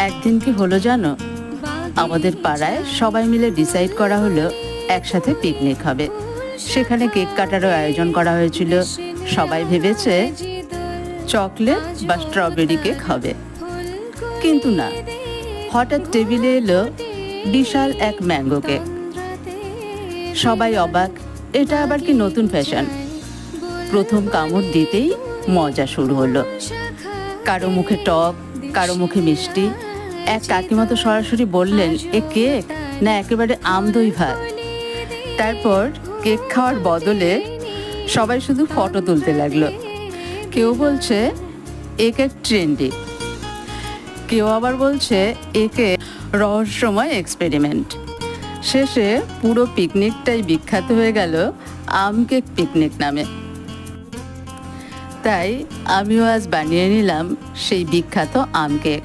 একদিন কি হলো জানো, আমাদের পাড়ায় সবাই মিলে ডিসাইড করা হলো একসাথে পিকনিক হবে। সেখানে কেক কাটারও আয়োজন করা হয়েছিল। সবাই ভেবেছে চকলেট বা স্ট্রবেরি কেক হবে, কিন্তু না, হঠাৎ টেবিলে এলো বিশাল এক ম্যাঙ্গো কেক। সবাই অবাক, এটা আবার কি নতুন ফ্যাশন। প্রথম কামড় দিতেই মজা শুরু হলো। কারো মুখে টক, কারো মুখে মিষ্টি। এক কাকিমা তো সরাসরি বললেন, এ কেক না একেবারে আমদই ভাত। তারপর কেক খাওয়ার বদলে সবাই শুধু ফটো তুলতে লাগলো। কেউ বলছে এ কেক ট্রেন্ডি, কেউ আবার বলছে একে রহস্যময় এক্সপেরিমেন্ট। শেষে পুরো পিকনিকটাই বিখ্যাত হয়ে গেল আম কেক পিকনিক নামে। তাই আমিও আজ বানিয়ে নিলাম সেই বিখ্যাত আম কেক।